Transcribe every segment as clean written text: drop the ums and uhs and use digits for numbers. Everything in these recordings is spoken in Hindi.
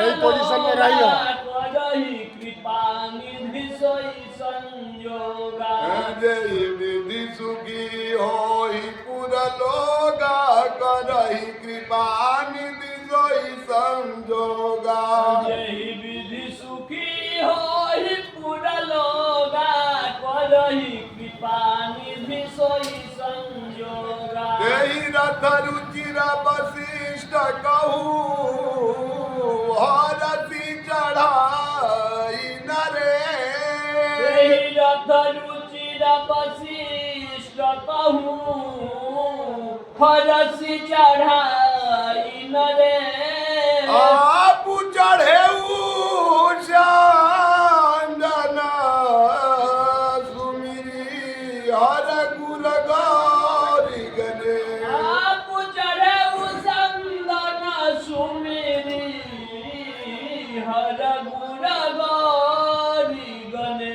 এই পজিশন में रहियो करहि कृपा निधि सोई संजोगा जय विधि सुखी होई पूरा लोगा करहि कृपा निधि सोई संजोगा यही विधि सुखी होई पूरा लोगा करहि कृपा निधि सोई संजोगा यही रथ रुचिरा वशिष्ठ कहूँ हरसी चढ़ाई नरे यही रथ रुचिरा वशिष्ठ कहूँ हरसी चढ़ाई नरे आप चढ़े चांदना सुमिरी हर गुर गौरी गणे आप चढ़े संदन सुमिरी हर गुण गौरी गणे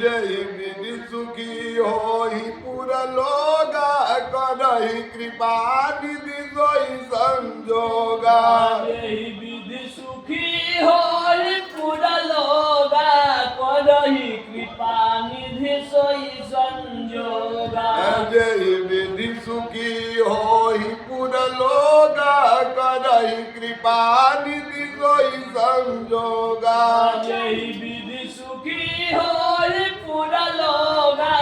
जय विधि सुखी होई पूरा लोगा करहि कृपा निधि सोई संजोगा यही विधि सुखी होई पूरा लोगा करहि कृपा निधि सोई संजोगा जय विधि सुखी होई पूरा लोगा करहि कृपा निधि सोई संजोगा यही विधि सुखी होई पूरा लोगा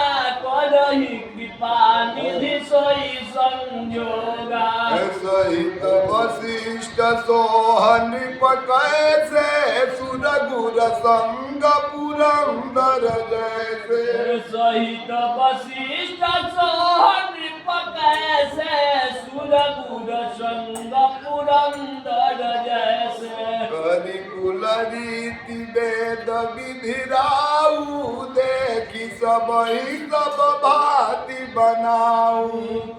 करहि कृपा निधि सोई संजोगा सहित वशिष्ठ सोहन कैसे सुर गुर संग पुरंदर जैसे सहित वशिष्ठ सोहन कैसे सुर गुर संग पुरंदर जैसे करिकुल रीति वेद विधिराऊ देखी सब ही सब भांति बनाऊ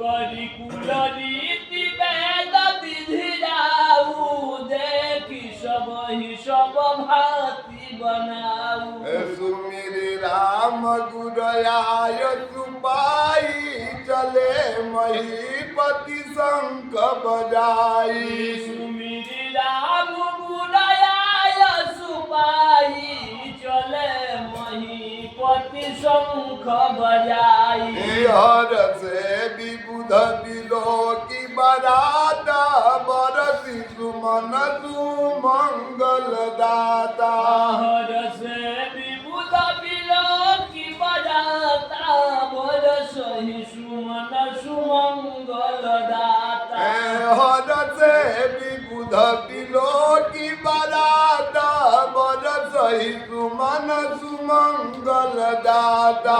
करिकुल रीति वेद विधि जाऊ देखी सब ही सब भांति बनाऊ सुमिर राम गुरयाय सुपाई चले महीपति शंख बजाई सुमिरि राम गुणाय सुपाई चले महीपति शंख बजाई हर से विबुध बिलो की बराता बरसी सुमन सुमंगल दाता हर से विबुध बिलो की बजाता बरस ही सुमन सुमंगल दाता हर से विबुध बिलो की बराता बरसी सुमन सुमंगल दाता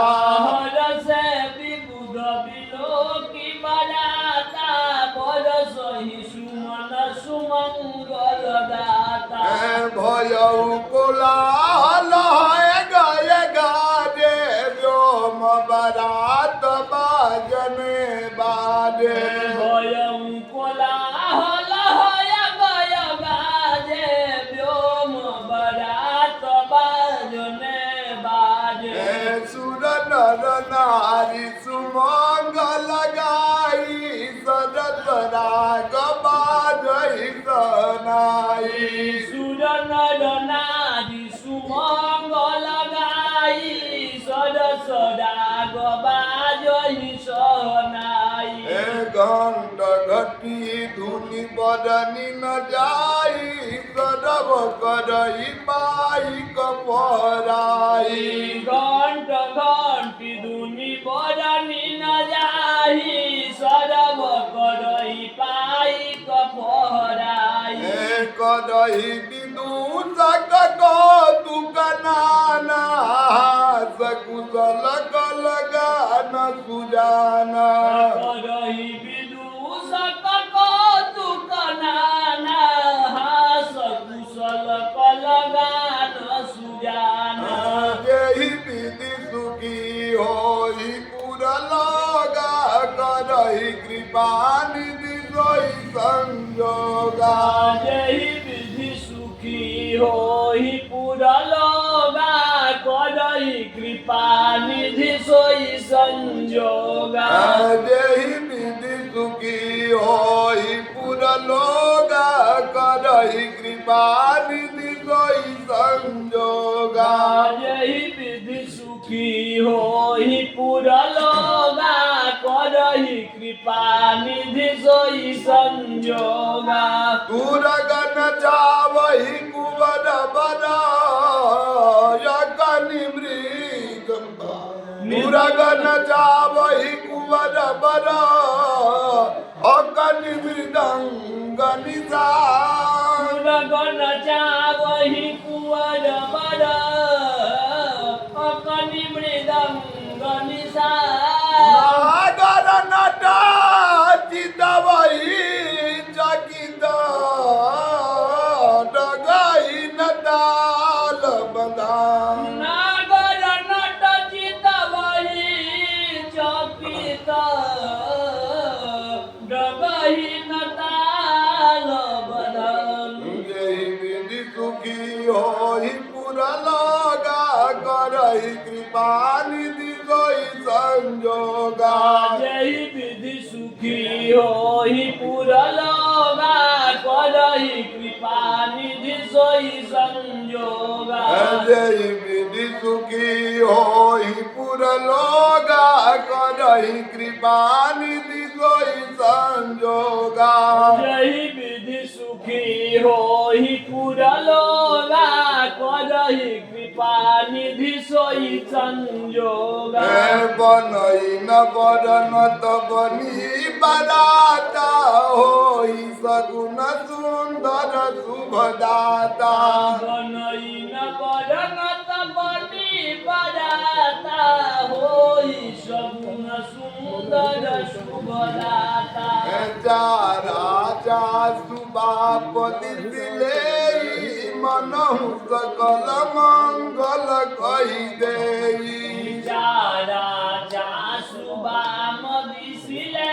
हर से विबुध बिलो की बजाता बरस ही सुमन सुमंगल दाता भयऊ कोलाहल है गय गाजे व्योम बरात बाजने बाजे भयं कोलाहल हय गय बाजे व्योम बरात बाजने बाजे सुर नर नारी सुमंगल गाई सदत राग बाजई सनाई सुर नर नारी सुमंगल गाई सद सदा गबाजहि सहनाई गंड घटी धुनि बदनी न जाई सदब करई पाई कपराई घंट घंटी धुनि बरनी न जाही सदब करई पाई कपहराई कदही विदूषक कौतुक नाना सकुशल कल गान सुजाना करही विदूषक कौतुक नाना हास कुशल कलगान सुजाना यही विधि सुखी होई पूरा लगा करही कृपा निधि सोई संजोगा यही विधि सुखी होई पूरा लोगा करही कृपा निधि सोई संजोगा यही विधि सुखी होई पूरा लोगा करही कृपा निधि सोई संजोगा जही विधि सुखी होई पूरा लोगा करही कृपा निधि सोई संजोगा दूरगन चावहि कुवर बरा यकनि मृगम्बा दूरगन चावहि कुवर बरा अकनि मृदंग निसा गण चावही कुवर बर अकनि मृदंग निसा नागर नटा चितवहि चकित डगहि नताल बंधा नागर नट चितवही चकित डगहि नताल बदन जय विधि सुखी होई पूरा लगा करहि कृपा निधि सोई संजोगा जय विधि सुखी होई पूरा लोगा करहि कृपा निधि सोई संजोगा जय विधि सुखी होई पूरा लगा करहि कृपा निधि सोई संजोगा जय विधि सुखी होई पूरा लोगा करहि कृपा निधि सोई संजोगा बनई न बरन बनी बराता होई सगुन सुंदर शुभदाता बनई न बरनत बनी बराता होई सगुन सुंदर शुभदाता राजा सुबापति दिले मनहु सकल मंगल कही देई राजा सुबाम दिसिले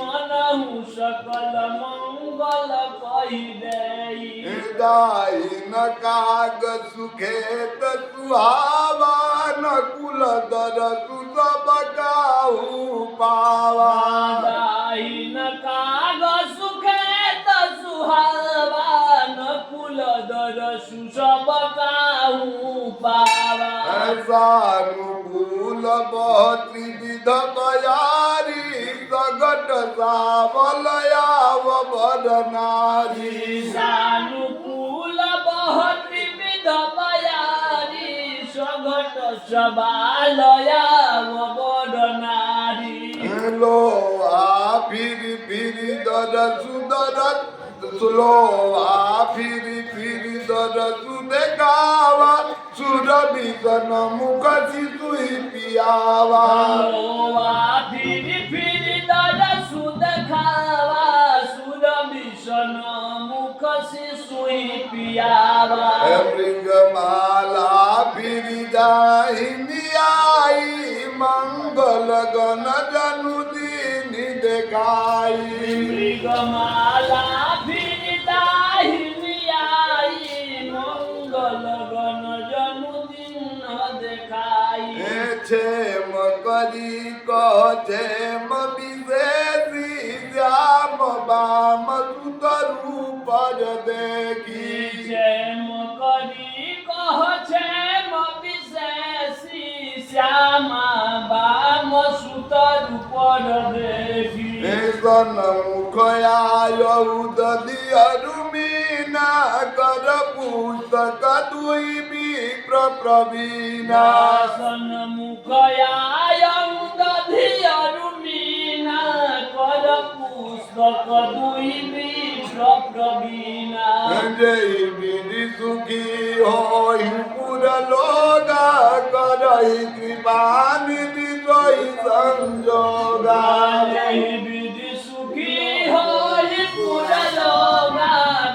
मनहु सकल मंगल कहि देई दाई न काग सुखेत सुहावा न कुल दर सुसब काहू पावा दाई न काग सुखेत सुहावा न कुल दर सुसब काहू पावा सानुकूल त्रिविध बयारी सगट सावलयाव वर नारी सानुकूल त्रिविध बयारी सगट सबालया बड नारी लोहा फिर दर सुदर लोहा फिर दर सुदेखावा सुर विसन मुख शिशुहि पियावा फिर दर सुद खावा सुर विषण मुख शिशुहि पियावा मृगमाला फिर दाहिनी आई मंगल गण जनु दीनि देखाई मृगमाला फिर दाहिनी आई मंगल गण जन्मदिन देखाई क्षेम करी कह क्षेम विशेषी श्याम बाम सुतरू पर देखी क्षेम करी कह क्षेम विशेषी श्यामा बाम सुतर पर देखी सन मुख आयुध दियरुमीना कर पुस्तक दुई विप्र प्रवीणा सन मुखयायंग धियरुमीना कर पुस्तक दुई विप्र प्रवीणा जय विधि सुखी होई पुर लोगा करहि कृपा निधि सोई संजोगा जय विधि सुखी होई पूरा लोगा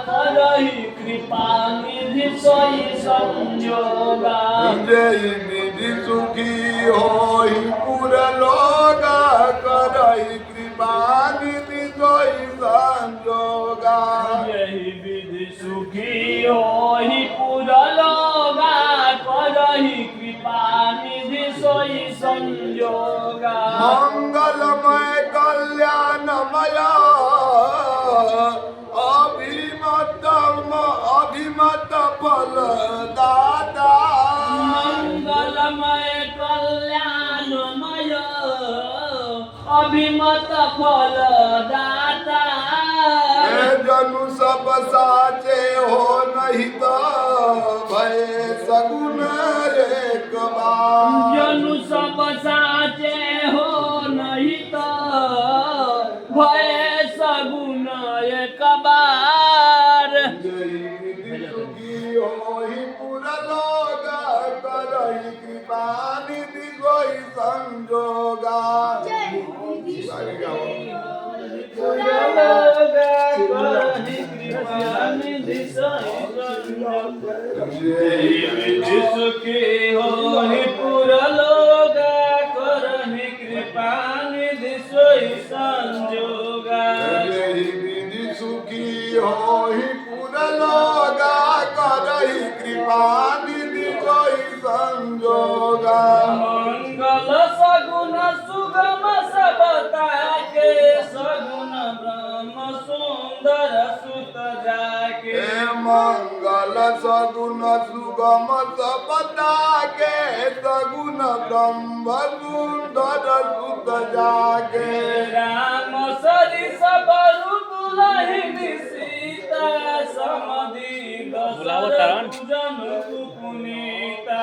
करहि कृपा निधि सोई संजोगा जय विधि सुखी होई पुर लोगा करहि कृपा निधि सोई संजोगा जय विधि सुखी होई पूरा लोगा करहि कृपा निधि सोई संजोगा मंगलमय कल्याणमय अभिमतम अभिमत फलदाता मंगलमय कल्याणमय अभिमत फलदाता जनु सब साचे हो नहीं तो भय सगुन एक बार जनु सब साचे हो नहीं तो भय सगुन एक बार सुखी होई पूरा लोग करही कृपा निधि कोई संजोगा सुखी हो पूरा लोग करही कृपा निधि सोई संजोगा सुखी होई पूरा लोग करही कृपा निधि कोई संजोगा मंगल सगुन सुगम सबता के सगुन ब्रह्म सुंदर सुत जाके मंगल सगुन सुगम सबता के सगुन ब्रह्म सुंदर सुत जागे राम सरी सब दुलहिनी सीता समधि दशरथ जन पुनीता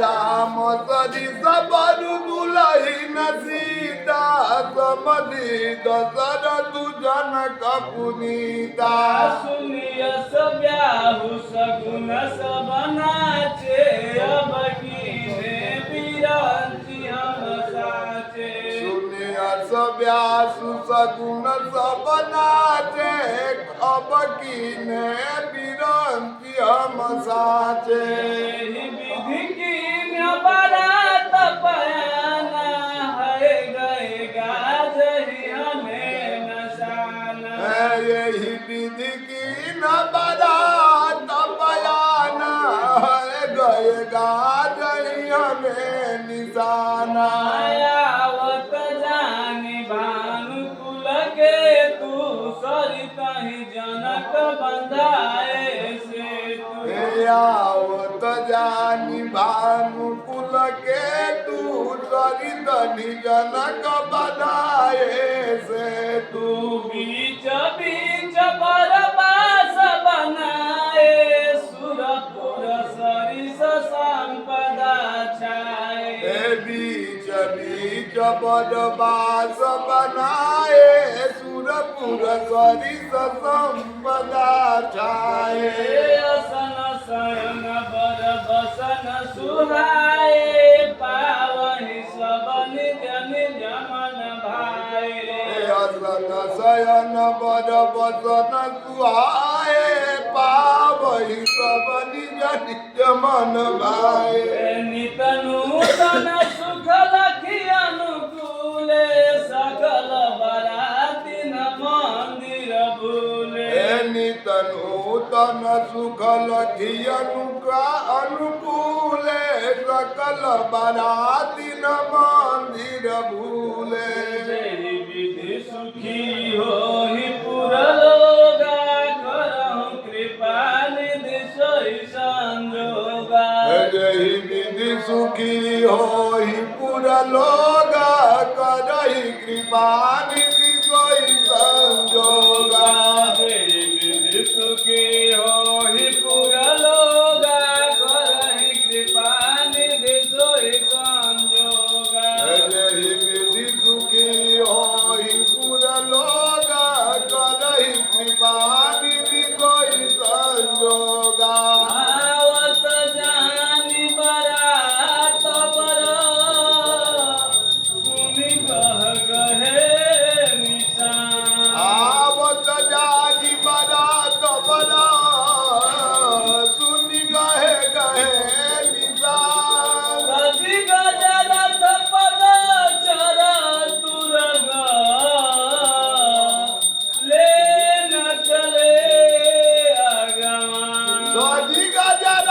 राम सरी सबरु दुलहिन सीता समधि दशरथ जनक पुनीता सुनिय सब्याहु सगुन सब नाचे अब कीने बिरंची हम साचे सुनिया सब्यासु सगुन सब नाचे अब कीने बिरंची हम साचे विधि की बारात पयाना है गए गाजही हमें नशाना यही विधि की न बारात बयाना है गए गाजही हमें निशाना आवत जानी भानुकुल के तू सरित ही जनक बंधाए से तू आवत जानी भानुकुल के तू सरित जनक बधाए से तू बीच बीच बरबास बनाए सुरपुर सरिस संपदा छाए बीच बीच बदबास बनाए सुरपुर सरिस संपदा छाए असन शयन बर बसन सुहाए पावहि सब निज निज मन भाए असन शयन बर बसन सुहाए पावहि सब निज निज मन भाए नित नूतन सुख लखी अनुकूले सकल बराती न मंदिर भूले नित नूतन सुख लखी अनुकूले सकल बराती न मंदिर भूले विधि सुखी होहि पूरा लोगा करहु कृपा निधि सोई संजोगा जही विधि सुखी होई पूरा लोग करही कृपा निधि कोई संजोगा विधि सुखी होहि पूरा लोगा करहि कृपा निधि सोई संजोगा जही विधि सुखी होई पूरा लोग करही कृपा निधि कोई संजोगा आवत जानी बरात पर सुनि गह गहे निशान आवत जानी बरात बरा सुनि गहे गहे निशान गजी गजरथ पद चर तुरग ले न चले आगमान सोजी गजर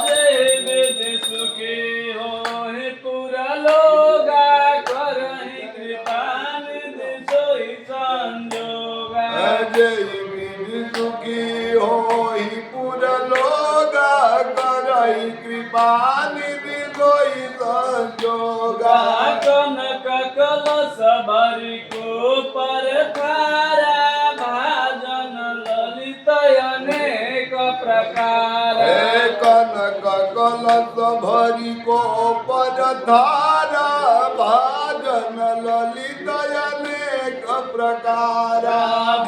जय वेद सुखी होहि पूरा लोगा करहि कृपा निधि सोई संजोगा जय विधि सुखी होहि पूरा लोगा करहि कृपा निधि सोई संजोगा कनक कलश भरि को पर थारा भाजन ललित अनेक प्रकार कनक कलश भरि को पर धारा भाजन ललित अनेक प्रकार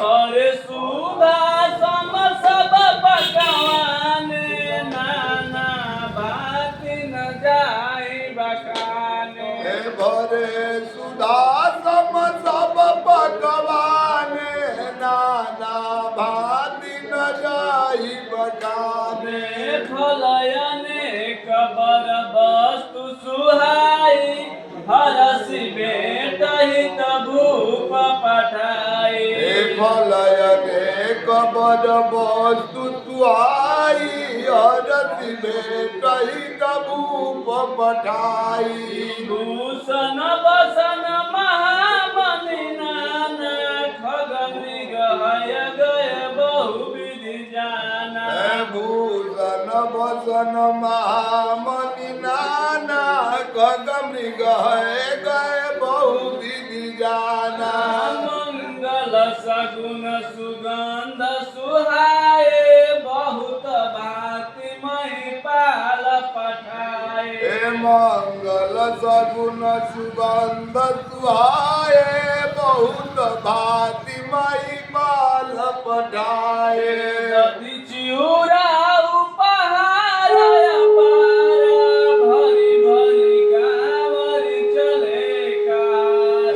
भरे सुधा सम सब पकवान नाना भाति न जाई बखाने भरे सुधा सम सब पकवान नाना भाति न जाई बखाने फलयनेक बर वस्तु सुहाई हरसि भेटहि त भूप पठाई फलयने कबर वस्तु तुआई हरति भेटहि कबूप पठाई भूषण बसन महामणि नाना खग मृग हय गय बहुविधि जाना भूषण बसन महामणि नाना खग मृग है गए बहुविधि जाना मंगल सगुन सुगंध सुहाए बहुत भांति महिपाल पठाए मंगल सगुन सुगंध सुहाए बहुत भांति महिपाल पठाए दधि चिउरा उपहार अपार भरी भरी कांवरी चले कार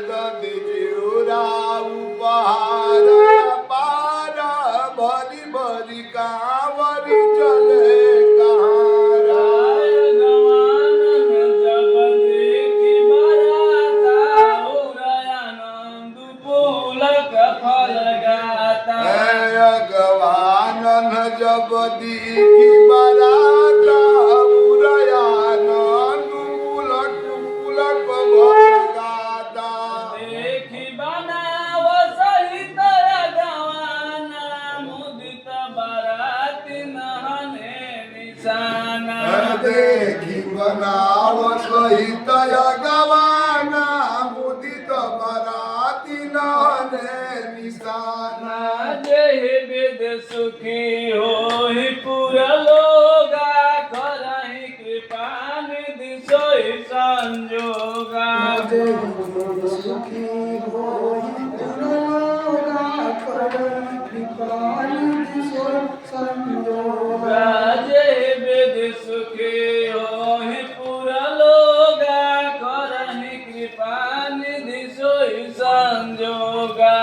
दधि चिउरा उपहार पार भरी भरी कांवरी चले कहारा गवानन जब देखी बराता उरयानंद पुलक फल गाता गवानन जब दीखी बराता उरयानंद पुलक पुलक भगाता देखी बनाव सहित गवाना मुदित बराती नहने निशाना देखी बनाव सहित गवाना मुदित बराती नहने निशाना जय वेद सुखी होहि पूरा लोगा करहि कृपा निधि सोई संजोगा सुखी होई पुरोगा करहि कृपा निधि सोई संजोगा जय वेद सुखी होहि पूरा लोगा करहि कृपा निधि सोई संजोगा